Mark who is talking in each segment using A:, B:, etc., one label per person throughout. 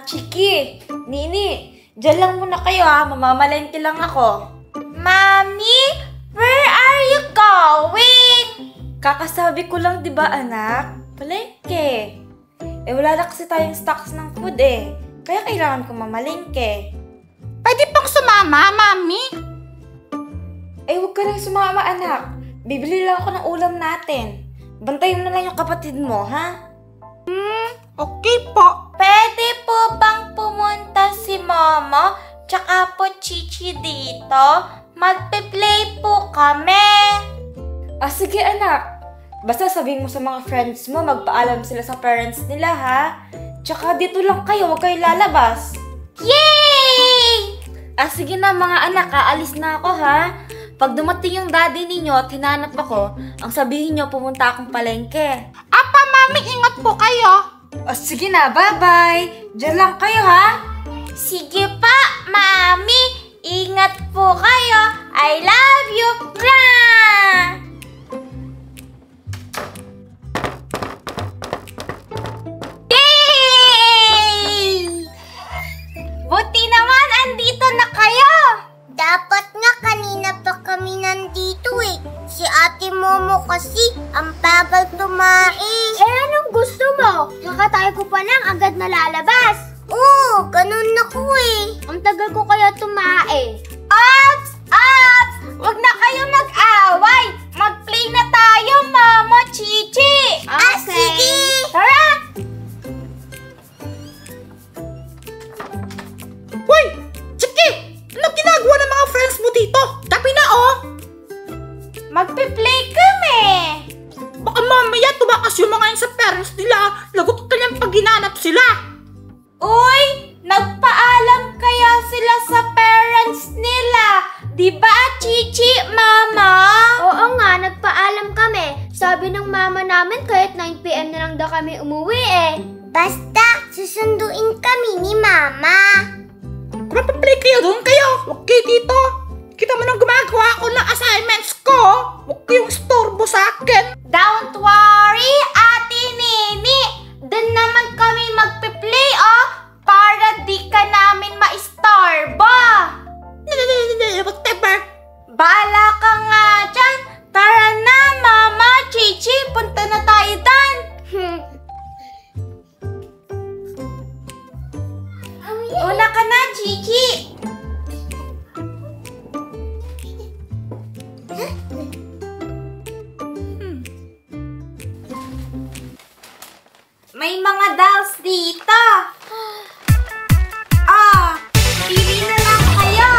A: Chiki, Nini, dyan lang muna kayo ha. Mamamalengke lang ako. Mami, where are you going? Kakasabi ko lang, di ba anak? Palengke. Wala na kasi tayong stocks ng food Kaya kailangan ko mamalengke.
B: Pwede pong sumama, Mami?
A: Huwag ka lang sumama, anak. Bibili lang ako ng ulam natin. Bantayin mo na lang yung kapatid mo, ha?
B: Okay po.
A: Pwede po bang pumunta si Mama tsaka po Chichi dito? Magpe-play po kami. Sige anak. Basta sabihin mo sa mga friends mo, magpaalam sila sa parents nila ha. Tsaka dito lang kayo, huwag kayo lalabas. Yay! Sige na mga anak, aalis na ako ha. Pag dumating yung daddy ninyo at hinanap ako, ang sabihin nyo pumunta akong palengke.
B: Apa, Mami, ingat po kayo.
A: Sige na, bye-bye. Diyan lang kayo ha. Sige pa, Mami. Ingat po kayo. I love you. Mwah! Buti naman, andito na kayo!
C: Dapat nga kanina pa kami nandito Si Ate Momo kasi ang bagal tumae.
D: Anong gusto mo? Kakatayo ko pa lang agad na lalabas.
C: Oo, ganun ako
D: Ang tagal ko kaya tumae.
A: Ops! Ops! Huwag na kayo mag-away! Mag-play na tayo, Mama Chichi!
C: Sige!
A: Tara!
B: Hoy! Chiki! Anong ginagawa ng mga friends mo dito? Gabi na
A: Magpe-play kami!
B: Baka mamaya tumakas yung mga yun sa parents nila. Lagot ka niyang pag ginanap sila.
A: Uy! Nagpaalam kaya sila sa parents nila! Di ba, Chichi, Mama?
D: Oo nga, nagpaalam kami. Sabi ng mama namin kahit 9 PM na lang daw kami umuwi
C: Basta, susunduin kami ni Mama.
B: Kung mapaplay kayo, doon kayo. Huwag kayo dito. Kita mo nang gumagawa ako ng assignments ko. Huwag kayong istorbo sa akin.
A: Don't worry, Ate Nini! Doon naman kami magpe-play, para di ka namin ma-istorbo!
B: Whatever.
A: Baala ka nga dyan! Tara na, Mama! Chichi, punta na tayo doon! Una ka na, Chichi! May mga dolls dito! Pili na lang kayo!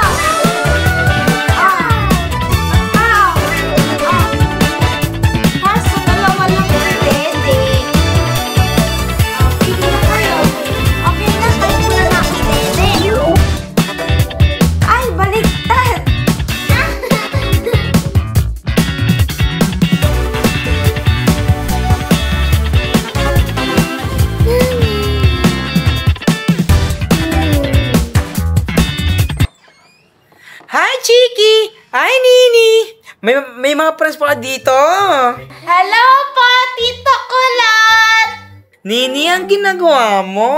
A: Kaso dalawa lang pwede. Pili na kayo. Okay na, tayo na lang pwede. Ay, baliktad!
E: Hi, Chiki! Hi, Nini! May mga friends pa dito.
A: Hello po, Tito Kulot!
E: Nini, ang ginagawa mo?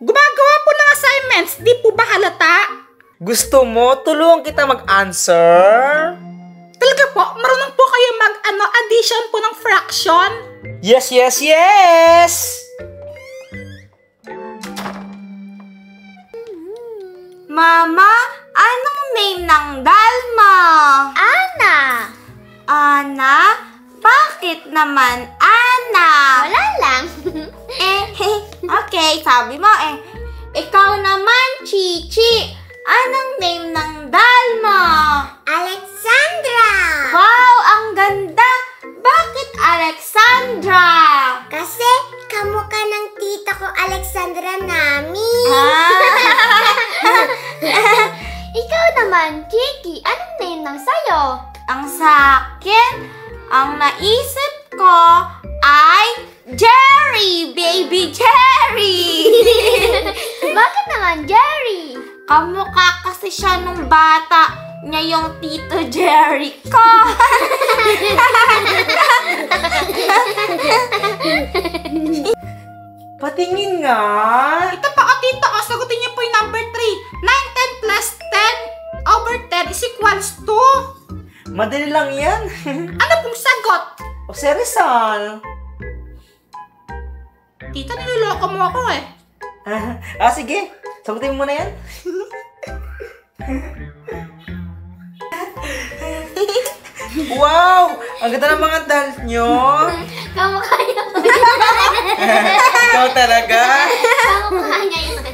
B: Gumagawa po ng assignments. Di po ba halata?
E: Gusto mo tulungan kita mag-answer?
B: Talaga po, marunong po kayo addition po ng fraction?
E: Yes, yes, yes!
A: Mama, anong name ng doll mo?
D: Ana!
A: Ana? Bakit naman Ana?
D: Wala lang.
A: Okay, sabi mo Ikaw naman, Chichi. Anong name ng doll mo?
C: Alexandra!
A: Wow, ang ganda! Bakit Alexandra?
C: Kasi kamukha ng tita ko Alexandra Nami.
D: Ikaw naman, Chiki, anong name ng sayo?
A: Ang sakin, ang naisip ko ay Jerry! Baby Jerry!
D: Bakit naman, Jerry?
A: Kamukha kasi siya nung bata niya yung Tito Jerry ko. Ba't
E: Patingin nga.
B: Ito po, tito, sagutin niyo po yung number 3. 9, 10 plus 10 over 10 is equals to...
E: Madali lang yan.
B: Ano pong sagot?
E: O, si Rizal.
B: Tito, niloloko mo ako eh.
E: Sige. Sagutin mo na yan. Wow! Ang ganda ng mga dance nyo.
D: Kamukha niya po.
E: Ikaw talaga.
D: Kamukha niya yun.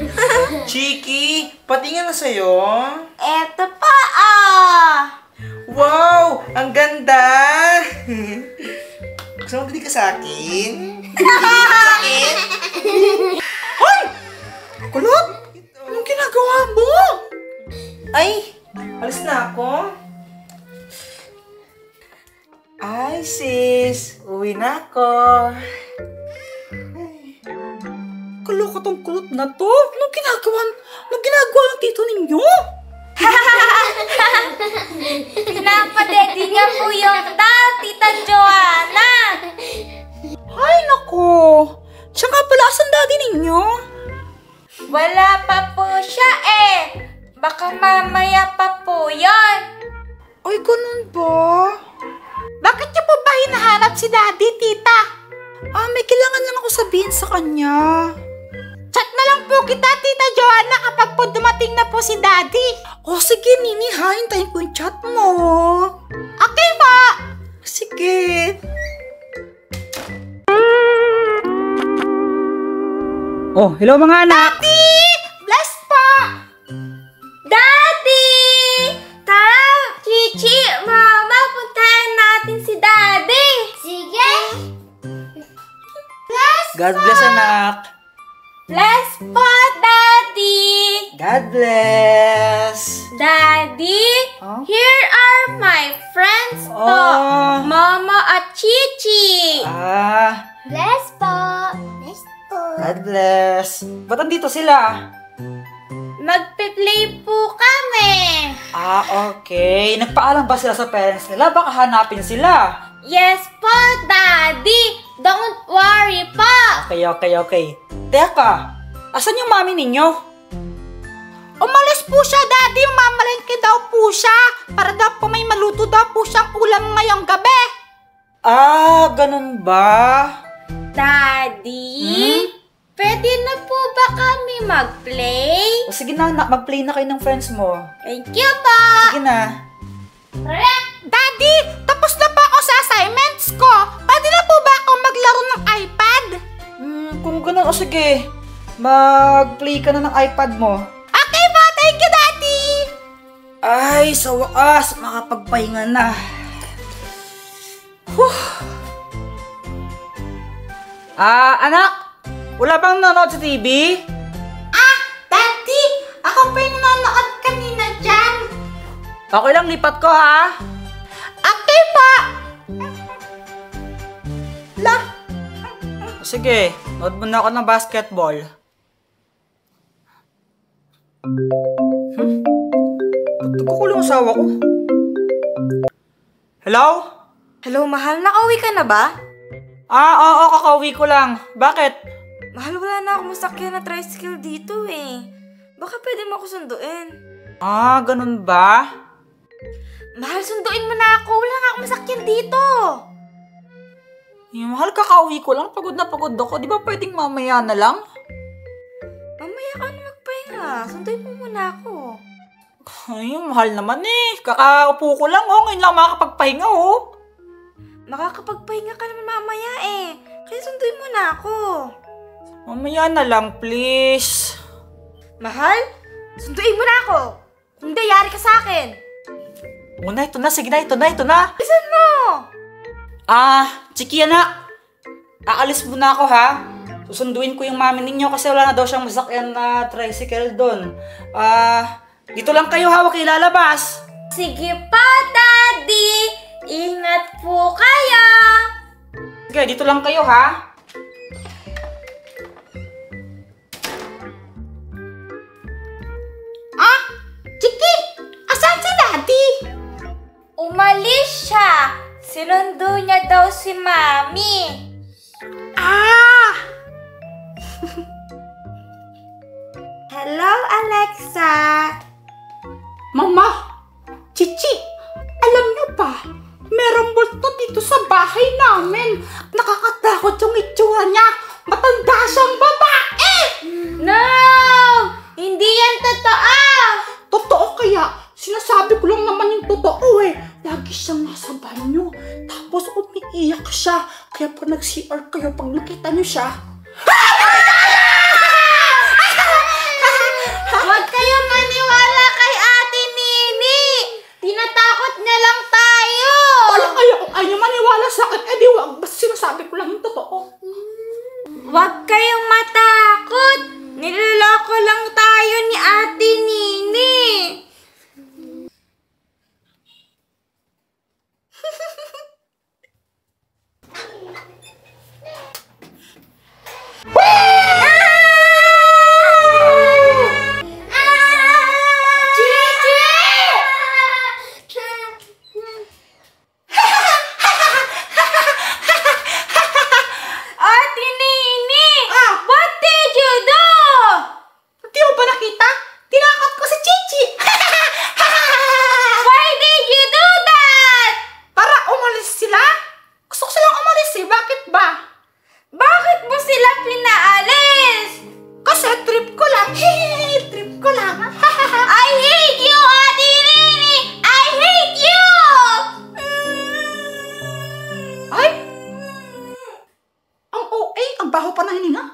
E: Chiki, patingin na sa'yo.
A: Eto pa ah!
E: Wow! Ang ganda! Gusto mo ka sa akin? Sa akin?
B: Hoy! Kulot! Anong ginagawa mo?
E: Ay! Alis na ako. Ay, sis. Uwi na ako.
B: Kulok tong kulot na to. Anong ginagawa ng tito ninyo?
A: Pinapadedi niya po yung Tita Joanna.
B: Ay, nako. Siya nga pala, asan daddy ninyo?
A: Wala pa po siya eh. Baka mamaya pa po yon.
B: Ay, ganun ba? Bakit niyo po ba hinahanap si daddy, tita? May kailangan lang ako sabihin sa kanya. Chat na lang po kita, Tita Joanna, kapag po dumating na po si daddy. Sige, Nini, ha? Hintayin ko yung chat mo. Okay pa. Sige. Hello mga anak. Daddy! Bless pa!
A: Daddy! Tara, Chichi, Mama, puntahan natin si Daddy.
D: Sige.
E: God bless, anak.
A: Bless po, Daddy.
E: God bless.
A: Daddy, here are my friends to. Mama at Chichi.
D: Bless po.
E: God bless. Ba't andito sila?
A: Magpe-play po kami.
E: Okay. Nagpaalam ba sila sa parents nila? Baka hanapin sila.
A: Yes po, Daddy. Don't worry po.
E: Okay. Teka, asan yung mami ninyo?
B: Umalis po siya, daddy. Mamalengke daw po siya. Para daw po may maluto daw po siyang ulam ngayong gabi.
E: Ganun ba?
A: Daddy, pwede na po ba kami mag-play?
E: Sige na, mag-play na kayo ng friends mo.
A: Thank you po.
E: Sige na.
B: Daddy, tapos na po ako sa assignments ko. Pwede na po ba ako maglaro ng iPad?
E: Kung ganun, sige. Mag-play ka na ng iPad mo.
B: Okay po, thank you, daddy.
E: Ay, sa wakas, makapagpahinga na. Anak, wala bang nanonood sa TV?
B: Daddy, ako pa yung nanonood kanina dyan.
E: Okay lang, lipat ko ha.
B: Okay po.
E: Sige, nood muna ako ng basketball. Ba't nagkukulang ang asawa ko? Hello?
A: Hello, mahal. Nakauwi ka na ba?
E: Oo, kakauwi ko lang. Bakit?
A: Mahal, wala na akong masakyan na tricycle dito eh. Baka pwede mo ako sunduin.
E: Ganun ba?
A: Mahal, sunduin mo na ako. Wala na akong masakyan dito.
E: Mahal, kakauwi ko lang. Pagod na pagod ako. Di ba pwedeng mamaya na lang?
A: Mamaya ka na magpahinga. Sunduin mo muna ako.
E: Ay, mahal naman eh. Kakaupo ko lang ngayon lang makakapagpahinga
A: Makakapagpahinga ka naman mamaya eh. Kaya sunduin mo na ako.
E: Mamaya na lang, please.
A: Mahal, sunduin mo na ako. Hindi, yari ka sa akin.
E: Ito na. Sige na, ito na.
A: Bilisan mo.
E: Chiki anak. Aalis muna ako ha. Susunduin ko yung mami ninyo kasi wala na daw siyang masakyan na tricycle doon. Dito lang kayo hawak ilalabas.
A: Sige pa, Daddy. Ingat po kayo.
E: Sige, dito lang kayo ha.
B: Chiki, asan si daddy?
A: Umalis siya. Sinundo niya daw si Mami. Alexa.
B: Mama, Chichi, alam niyo ba, merong multo dito sa bahay namin. Nakakatakot yung itsura niya. Matanda siyang babae.
A: No! Hindi yan totoo!
B: Totoo kaya? Sinasabi ko lang naman yung totoo eh. Lagi siyang nasa banyo. Tapos umiiyak siya. Kaya pag nag-CR kayo, pag nakita niyo siya,
A: Huwag kayong maniwala kay Ate Nini! Tinatakot niya lang tayo!
B: wala kayo kung ayaw maniwala sa akin. Eh di wag, basta sinasabi ko lang yung totoo.
A: Huwag kayong matakot! Niloloko lang tayo ni Ate Nini! Ate Nini! What did you do?
B: Hindi mo ba nakita? Tinakot ko si Chichi.
A: Why did you do that?
B: Para umalis sila? Gusto ko silang umalis eh. Bakit ba?
A: Bakit mo sila pinaalis?
B: Kasi trip ko lang. Trip ko lang.
A: I hate you, Ate Nini! I hate you!
B: Ay! Ang OA, ang baho pa ng hininga.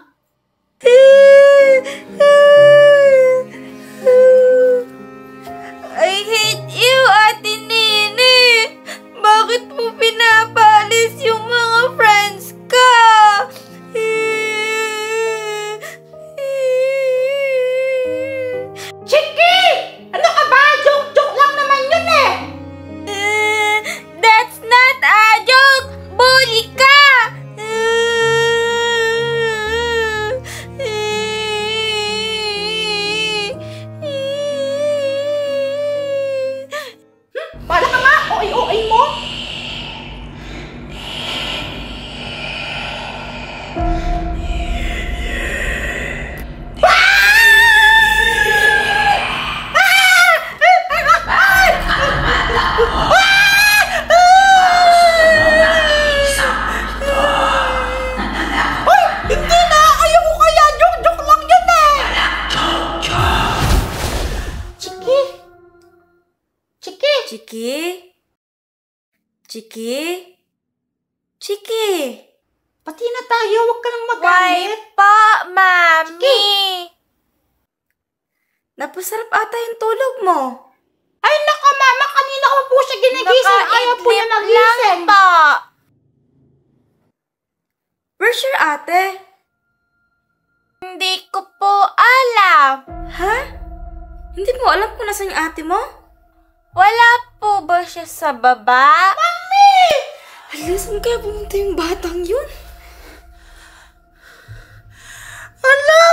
A: I hate you, Ate Nini! Bakit mo pinapaalis yung mga friends ka?
B: Chiki! Ano ka ba? Joke-joke lang naman yun eh.
A: That's not a joke! Bully ka!
B: Bala ka nga, OA-OA mo. Hoy! Hindi na! Ayoko kaya! Joke-joke lang yun eh! Chiki! Chiki!
A: Chiki? Chiki? Chiki?
B: Pati na tayo, huwag ka nang
A: Why
B: magalit.
A: pa, Mami? Napasarap ata yung tulog mo.
B: Ay naka mama, kanina ko po siya ginigising. Ayaw po niya
A: Nakaidlip
B: magising.
A: lang po. Where's your ate? Hindi ko po alam. Ha? Hindi mo alam kung nasan yung ate mo? Wala po ba siya sa baba? Mami! Hala, saan kaya pumunta yung batang yun?
B: Hala!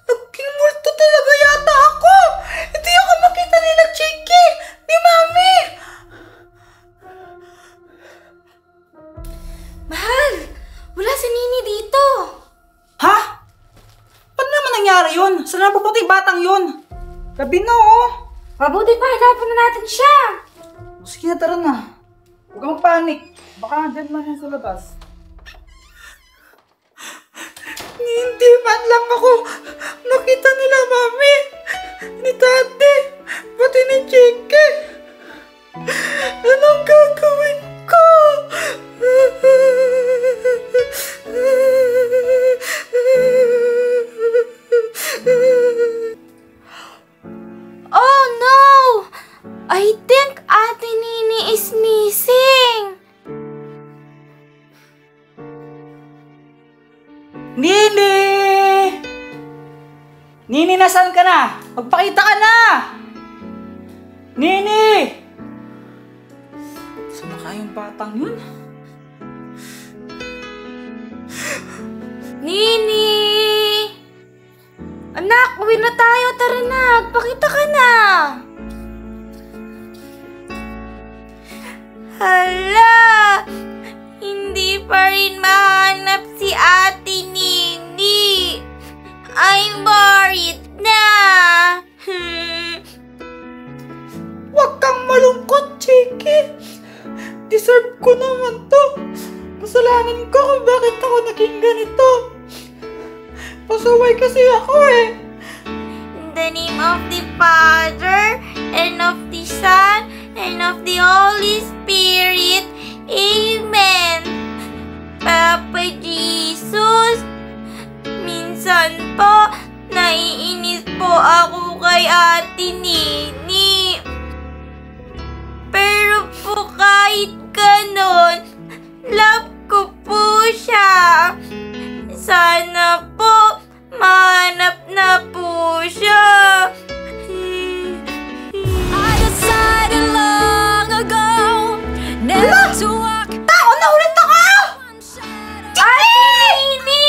B: Nagking multo talaga yata ako. Hindi ako makita nila Chiki. Ni Mami.
A: Mahal! Wala si Nini dito.
E: Ha? Paano naman nangyari yun? Saan na pupunta yung batang yun? Gabi na oh.
A: Mabuti pa, hanapin na natin siya.
E: Sige na, tara na. Huwag kang magpanik. Baka dyan lang yan sa labas.
B: Hindi man lang ako nakita nila Mami. Ni Tate. Pati ni Chiki. Anong gagawin ko?
A: Oh no! I think Ate Nini is missing.
E: Nini! Nini, nasaan ka na? Magpakita ka na! Nini! Saan na kayong batang yun?
A: Nini! Anak, uwi na tayo. Tara na, magpakita ka na. Hala! Hindi pa rin mahanap si Ate Nini. I'm worried na.
B: kasalanan ko kung bakit ako naging ganito. Pasaway kasi ako eh.
A: In the name of the Father, and of the Son, and of the Holy Spirit. Amen. Papa Jesus, minsan po, naiinis po ako kay Ate Nini. Pero po kahit ganon, love ko po siya. Sana po, mahanap na po siya.
F: I decided long ago never to walk.
B: Tao na ulit ako!
A: Ate Nini!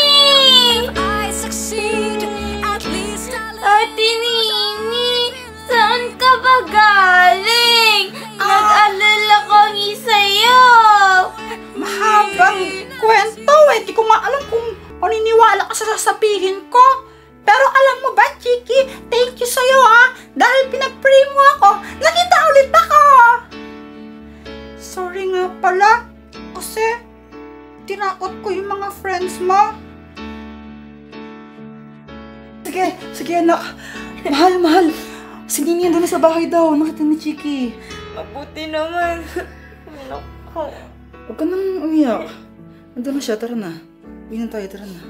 F: I succeed, at least I live.
A: Ate Nini, saan ka ba galing? Nag-alala kami sa'yo.
B: Mahabang kwento eh. Di ko nga alam kung paniniwala ka sa sasabihin ko. Pero alam mo ba, Chiki, thank you sa'yo ha. Dahil pinag-pray mo ako, nakita ulit ako. Sorry nga pala. Kasi, tinakot ko yung mga friends mo. Sige anak. Mahal. Si Nini andun na sa bahay daw. Nakita ni Chiki.
A: Mabuti naman. Naku.
B: Huwag ka nang umiyak. Andun na siya, tara na. Uwi na tayo, tara na.